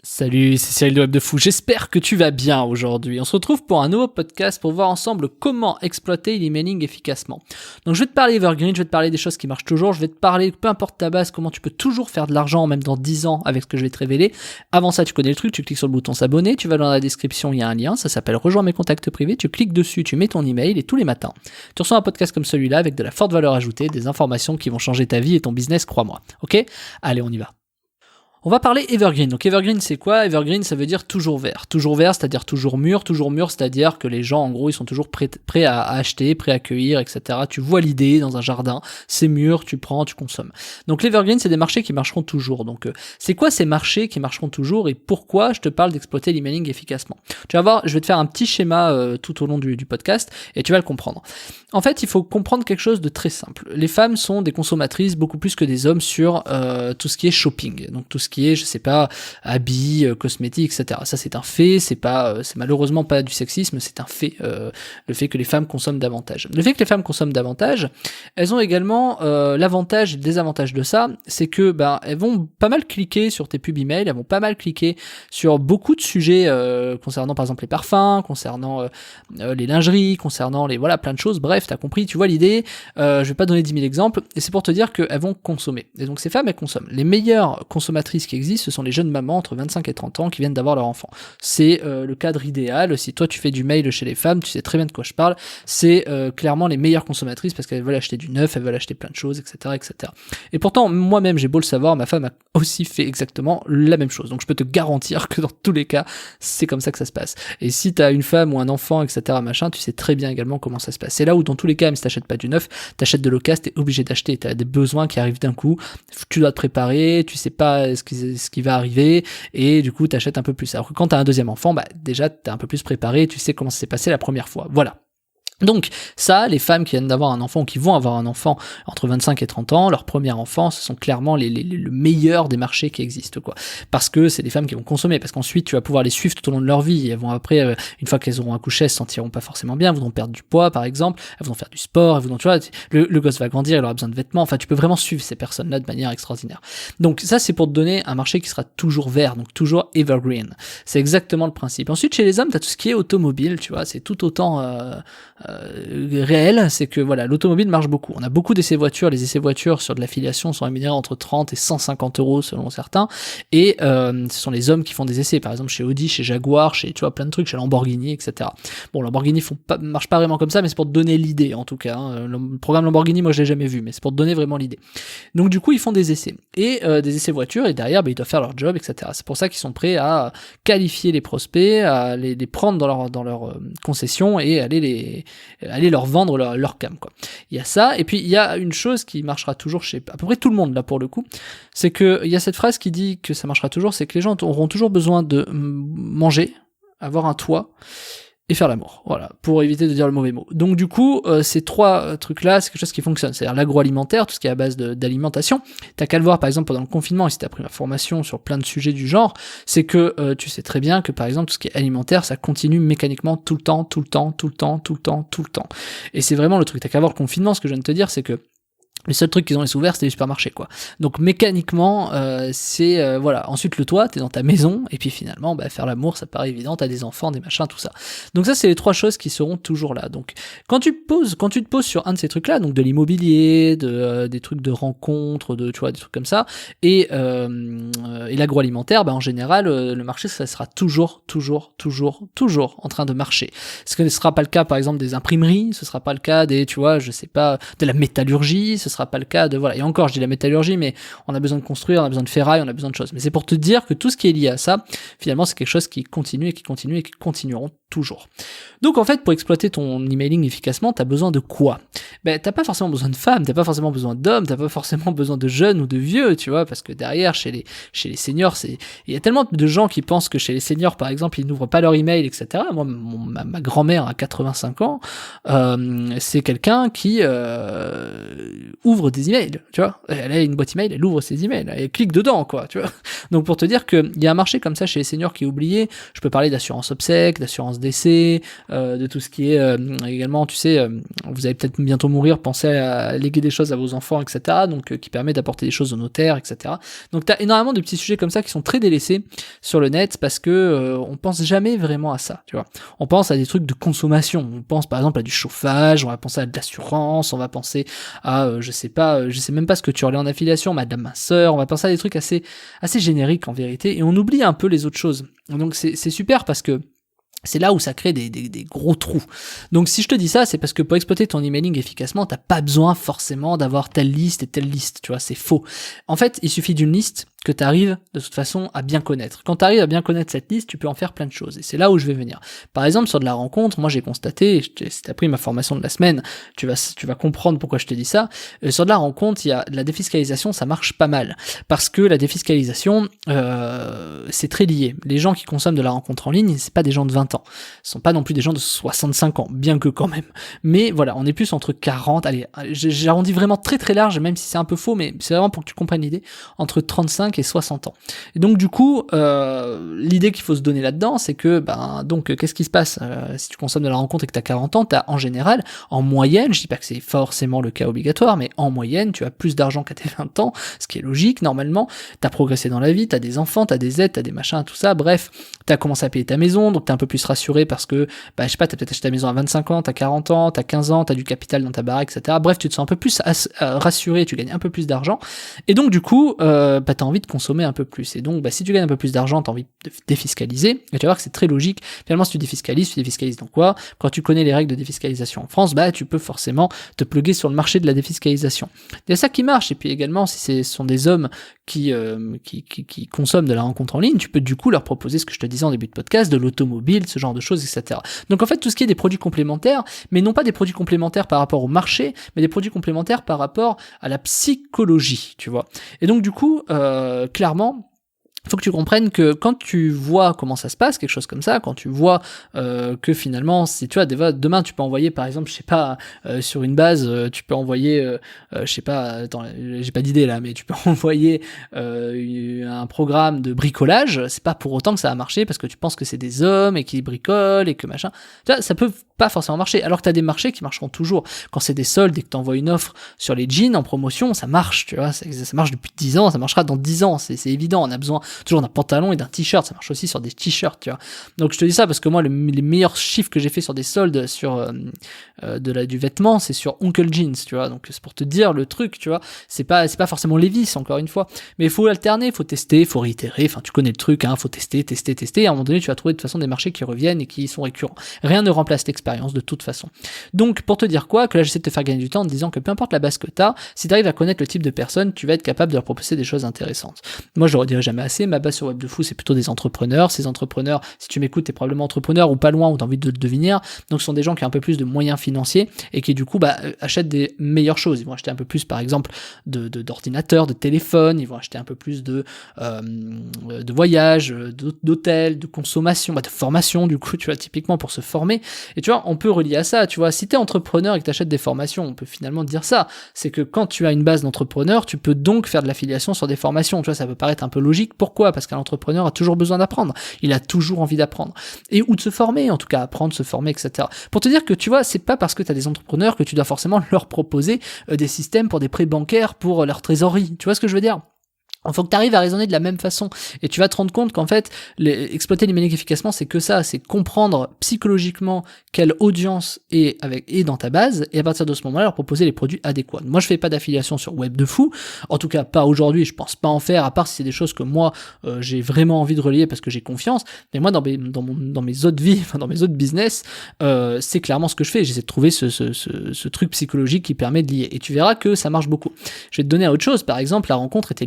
Salut, c'est Cyril de Web de Fou, j'espère que tu vas bien aujourd'hui. On se retrouve pour un nouveau podcast pour voir ensemble comment exploiter l'emailing efficacement. Donc je vais te parler Evergreen, je vais te parler des choses qui marchent toujours, je vais te parler, peu importe ta base, comment tu peux toujours faire de l'argent même dans 10 ans avec ce que je vais te révéler. Avant ça, tu connais le truc, tu cliques sur le bouton s'abonner, tu vas dans la description, il y a un lien, ça s'appelle Rejoins mes contacts privés, tu cliques dessus, tu mets ton email et tous les matins, tu reçois un podcast comme celui-là avec de la forte valeur ajoutée, des informations qui vont changer ta vie et ton business, crois-moi. Ok ? Allez, on y va. On va parler Evergreen. Donc Evergreen, c'est quoi ? Evergreen, ça veut dire toujours vert. Toujours vert, c'est-à-dire toujours mûr, c'est-à-dire que les gens, en gros, ils sont toujours prêts à acheter, prêts à accueillir, etc. Tu vois l'idée dans un jardin, c'est mûr, tu prends, tu consommes. Donc l'Evergreen, c'est des marchés qui marcheront toujours. Donc c'est quoi ces marchés qui marcheront toujours et pourquoi je te parle d'exploiter l'emailing efficacement ? Tu vas voir, je vais te faire un petit schéma tout au long du podcast et tu vas le comprendre. En fait, il faut comprendre quelque chose de très simple. Les femmes sont des consommatrices beaucoup plus que des hommes sur tout ce qui est shopping. Donc tout ce qui est, je sais pas, habits, cosmétiques, etc. Ça c'est un fait, c'est malheureusement pas du sexisme, c'est un fait, le fait que les femmes consomment davantage. Le fait que les femmes consomment davantage, elles ont également l'avantage et le désavantage de ça, c'est que elles vont pas mal cliquer sur tes pubs email, elles vont pas mal cliquer sur beaucoup de sujets concernant par exemple les parfums, concernant les lingeries, concernant plein de choses, bref, t'as compris, tu vois l'idée, je vais pas donner 10 000 exemples, et c'est pour te dire qu'elles vont consommer. Et donc ces femmes, elles consomment. Les meilleures consommatrices qui existent, ce sont les jeunes mamans entre 25 et 30 ans qui viennent d'avoir leur enfant. C'est le cadre idéal. Si toi tu fais du mail chez les femmes, tu sais très bien de quoi je parle, c'est clairement les meilleures consommatrices parce qu'elles veulent acheter du neuf, elles veulent acheter plein de choses, etc. etc. Et pourtant, moi-même, j'ai beau le savoir, ma femme a aussi fait exactement la même chose. Donc je peux te garantir que dans tous les cas, c'est comme ça que ça se passe. Et si t'as une femme ou un enfant, etc., machin, tu sais très bien également comment ça se passe. C'est là où dans tous les cas, même si t'achètes pas du neuf, t'achètes de l'occasion, t'es obligé d'acheter, t'as des besoins qui arrivent d'un coup, tu dois te préparer, tu sais pas ce qui va arriver, et du coup t'achètes un peu plus. Alors que quand t'as un deuxième enfant, déjà t'es un peu plus préparé, tu sais comment ça s'est passé la première fois. Voilà. Donc ça, les femmes qui viennent d'avoir un enfant ou qui vont avoir un enfant entre 25 et 30 ans, leur premier enfant, ce sont clairement le meilleur des marchés qui existent, quoi. Parce que c'est des femmes qui vont consommer, parce qu'ensuite tu vas pouvoir les suivre tout au long de leur vie. Elles vont après, une fois qu'elles auront accouché, elles se sentiront pas forcément bien, elles voudront perdre du poids par exemple, elles voudront faire du sport, elles voudront, tu vois, le gosse va grandir, il aura besoin de vêtements, enfin tu peux vraiment suivre ces personnes-là de manière extraordinaire. Donc ça c'est pour te donner un marché qui sera toujours vert, donc toujours evergreen. C'est exactement le principe. Ensuite chez les hommes, t'as tout ce qui est automobile, tu vois, c'est tout autant réel, c'est que voilà, l'automobile marche beaucoup. On a beaucoup d'essais voitures, les essais voitures sur de l'affiliation sont rémunérés entre 30 et 150 euros selon certains, et ce sont les hommes qui font des essais, par exemple chez Audi, chez Jaguar, chez, tu vois, plein de trucs, chez Lamborghini, etc. Bon, Lamborghini marche pas vraiment comme ça, mais c'est pour te donner l'idée, en tout cas, hein. Le programme Lamborghini, moi je l'ai jamais vu, mais c'est pour te donner vraiment l'idée. Donc du coup, ils font des essais, et des essais voitures, et derrière, ils doivent faire leur job, etc. C'est pour ça qu'ils sont prêts à qualifier les prospects, à les prendre dans leur concession, et aller leur vendre leur cam, quoi. Il y a ça, et puis il y a une chose qui marchera toujours chez à peu près tout le monde là pour le coup, c'est que il y a cette phrase qui dit que ça marchera toujours, c'est que les gens auront toujours besoin de manger, avoir un toit et faire l'amour, voilà, pour éviter de dire le mauvais mot. Donc du coup, ces trois trucs-là, c'est quelque chose qui fonctionne, c'est-à-dire l'agroalimentaire, tout ce qui est à base d'alimentation. T'as qu'à le voir par exemple pendant le confinement, et si t'as pris ma formation sur plein de sujets du genre, c'est que tu sais très bien que par exemple tout ce qui est alimentaire, ça continue mécaniquement tout le temps. Et c'est vraiment le truc, t'as qu'à voir le confinement, ce que je viens de te dire, c'est que les seuls trucs qu'ils ont laissé ouverts, c'était les supermarchés, quoi. Donc mécaniquement, c'est voilà. Ensuite le toit, t'es dans ta maison, et puis finalement, faire l'amour, ça paraît évident. T'as des enfants, des machins, tout ça. Donc ça, c'est les trois choses qui seront toujours là. Donc quand tu te poses sur un de ces trucs-là, donc de l'immobilier, des trucs de rencontres, tu vois, des trucs comme ça, et l'agroalimentaire, en général, le marché, ça sera toujours en train de marcher. Ce ne sera pas le cas, par exemple, des imprimeries, ce sera pas le cas des, tu vois, je sais pas, de la métallurgie, ce sera pas le cas de, voilà, et encore je dis la métallurgie, mais on a besoin de construire, on a besoin de ferraille, on a besoin de choses, mais c'est pour te dire que tout ce qui est lié à ça, finalement c'est quelque chose qui continue et qui continueront toujours. Donc en fait, pour exploiter ton emailing efficacement, t'as besoin de quoi ? T'as pas forcément besoin de femmes, t'as pas forcément besoin d'hommes, t'as pas forcément besoin de jeunes ou de vieux, tu vois, parce que derrière, chez les seniors, il y a tellement de gens qui pensent que chez les seniors, par exemple, ils n'ouvrent pas leur email, etc. Moi, ma grand-mère a 85 ans, c'est quelqu'un qui ouvre des emails, tu vois. Elle a une boîte email, elle ouvre ses emails, elle clique dedans, quoi, tu vois. Donc pour te dire qu'il y a un marché comme ça chez les seniors qui est oublié, je peux parler d'assurance obsèque, d'assurance décès, de tout ce qui est également, tu sais, vous allez peut-être bientôt mourir, pensez à léguer des choses à vos enfants, etc. Donc qui permet d'apporter des choses au notaire, etc. Donc t'as énormément de petits sujets comme ça qui sont très délaissés sur le net parce que on pense jamais vraiment à ça, tu vois. On pense à des trucs de consommation, on pense par exemple à du chauffage, on va penser à de l'assurance, on va penser à je sais même pas ce que tu relais en affiliation, mais à de la minceur, on va penser à des trucs assez génériques en vérité, et on oublie un peu les autres choses. Donc c'est super parce que c'est là où ça crée des gros trous. Donc si je te dis ça, c'est parce que pour exploiter ton emailing efficacement, t'as pas besoin forcément d'avoir telle liste et telle liste, tu vois, c'est faux. En fait, il suffit d'une liste que tu arrives de toute façon à bien connaître. Quand tu arrives à bien connaître cette liste, tu peux en faire plein de choses. Et c'est là où je vais venir. Par exemple, sur de la rencontre, moi j'ai constaté, si tu as pris ma formation de la semaine, tu vas comprendre pourquoi je te dis ça. Sur de la rencontre, il y a de la défiscalisation, ça marche pas mal. Parce que la défiscalisation, c'est très lié. Les gens qui consomment de la rencontre en ligne, c'est pas des gens de 20 ans. Ce sont pas non plus des gens de 65 ans, bien que quand même. Mais voilà, on est plus entre 40, allez, j'arrondis vraiment très très large, même si c'est un peu faux, mais c'est vraiment pour que tu comprennes l'idée, entre 35 et 60 ans. Et donc du coup, l'idée qu'il faut se donner là-dedans, c'est que, donc qu'est-ce qui se passe si tu consommes de la rencontre et que tu as 40 ans, tu as en général, en moyenne, je dis pas que c'est forcément le cas obligatoire, mais en moyenne, tu as plus d'argent qu'à tes 20 ans, ce qui est logique, normalement, tu as progressé dans la vie, tu as des enfants, tu as des aides, tu as des machins, tout ça, bref, tu as commencé à payer ta maison, donc tu es un peu plus rassuré parce que, je sais pas, tu as peut-être acheté ta maison à 25 ans, tu as 40 ans, tu as 15 ans, tu as du capital dans ta baraque, etc. Bref, tu te sens un peu plus rassuré, tu gagnes un peu plus d'argent, et donc du coup, tu as envie de consommer un peu plus. Et donc, si tu gagnes un peu plus d'argent, tu as envie de défiscaliser. Et tu vas voir que c'est très logique. Finalement, si tu défiscalises dans quoi? Quand tu connais les règles de défiscalisation en France, tu peux forcément te plugger sur le marché de la défiscalisation. Il y a ça qui marche. Et puis également, si ce sont des hommes qui consomment de la rencontre en ligne, tu peux du coup leur proposer ce que je te disais en début de podcast, de l'automobile, ce genre de choses, etc. Donc en fait, tout ce qui est des produits complémentaires, mais non pas des produits complémentaires par rapport au marché, mais des produits complémentaires par rapport à la psychologie, tu vois. Et donc du coup, clairement, il faut que tu comprennes que quand tu vois comment ça se passe, quelque chose comme ça, quand tu vois que finalement, si tu vois, demain tu peux envoyer par exemple, je sais pas, sur une base, tu peux envoyer, je sais pas, attends, j'ai pas d'idée là, mais tu peux envoyer un programme de bricolage, c'est pas pour autant que ça va marcher parce que tu penses que c'est des hommes et qu'ils bricolent et que machin. Tu vois, ça peut pas forcément marcher, alors que t'as des marchés qui marcheront toujours. Quand c'est des soldes et que t'envoies une offre sur les jeans en promotion, ça marche, tu vois, ça marche depuis 10 ans, ça marchera dans 10 ans, c'est évident, on a besoin toujours d'un pantalon et d'un t-shirt, ça marche aussi sur des t-shirts, tu vois. Donc je te dis ça parce que moi, les meilleurs chiffres que j'ai fait sur des soldes sur du vêtement, c'est sur Uncle Jeans, tu vois. Donc c'est pour te dire le truc, tu vois. C'est pas forcément Levi's, encore une fois, mais il faut alterner, il faut tester, il faut réitérer. Enfin, tu connais le truc, hein, faut tester. Et à un moment donné, tu vas trouver de toute façon des marchés qui reviennent et qui sont récurrents. Rien ne remplace l'expérience de toute façon. Donc pour te dire quoi, que là j'essaie de te faire gagner du temps en te disant que peu importe la base que t'as, si t'arrives à connaître le type de personne, tu vas être capable de leur proposer des choses intéressantes. Moi, je le redirai jamais assez. Ma base sur Web de Fou, c'est plutôt des entrepreneurs. Ces entrepreneurs, si tu m'écoutes, t'es probablement entrepreneur ou pas loin, ou t'as envie de devenir. Donc, ce sont des gens qui ont un peu plus de moyens financiers et qui, du coup, achètent des meilleures choses. Ils vont acheter un peu plus, par exemple, d'ordinateurs, de téléphones. Ils vont acheter un peu plus de voyages, d'hôtels, de consommation, de formation, du coup, tu vois, typiquement pour se former. Et tu vois, on peut relier à ça. Tu vois, si t'es entrepreneur et que t'achètes des formations, on peut finalement dire ça. C'est que quand tu as une base d'entrepreneur, tu peux donc faire de l'affiliation sur des formations. Tu vois, ça peut paraître un peu logique. Pourquoi ? Parce qu'un entrepreneur a toujours besoin d'apprendre. Il a toujours envie d'apprendre. Et ou de se former, en tout cas, apprendre, se former, etc. Pour te dire que, tu vois, c'est pas parce que tu as des entrepreneurs que tu dois forcément leur proposer des systèmes pour des prêts bancaires pour leur trésorerie. Tu vois ce que je veux dire ? Il faut que tu arrives à raisonner de la même façon et tu vas te rendre compte qu'en fait, exploiter l'emailing efficacement, c'est que ça, c'est comprendre psychologiquement quelle audience est dans ta base et à partir de ce moment-là, leur proposer les produits adéquats. Moi, je fais pas d'affiliation sur Web de Fou, en tout cas pas aujourd'hui, je pense pas en faire, à part si c'est des choses que moi, j'ai vraiment envie de relier parce que j'ai confiance, mais moi, dans mes autres vies, dans mes autres business, c'est clairement ce que je fais, j'essaie de trouver ce truc psychologique qui permet de lier et tu verras que ça marche beaucoup. Je vais te donner autre chose, par exemple, la rencontre était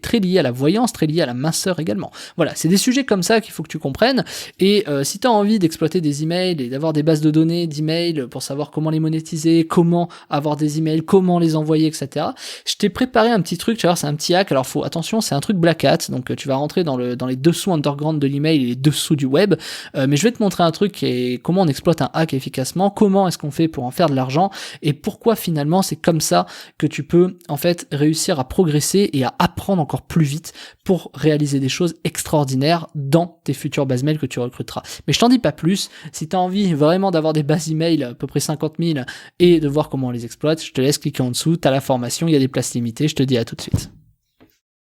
très lié à la voyance, très lié à la minceur également. Voilà, c'est des sujets comme ça qu'il faut que tu comprennes. Et si tu as envie d'exploiter des emails et d'avoir des bases de données d'emails pour savoir comment les monétiser, comment avoir des emails, comment les envoyer, etc. Je t'ai préparé un petit truc, tu vas voir, c'est un petit hack. Alors attention, c'est un truc Black Hat, donc tu vas rentrer dans les dessous underground de l'email et les dessous du web. Mais je vais te montrer un truc qui est comment on exploite un hack efficacement, comment est-ce qu'on fait pour en faire de l'argent et pourquoi finalement c'est comme ça que tu peux en fait réussir à progresser et à apprendre t'apprendre encore plus vite pour réaliser des choses extraordinaires dans tes futures bases mail que tu recruteras. Mais je t'en dis pas plus. Si tu as envie vraiment d'avoir des bases email, à peu près 50 000, et de voir comment on les exploite, je te laisse cliquer en dessous. Tu as la formation, il y a des places limitées. Je te dis à tout de suite.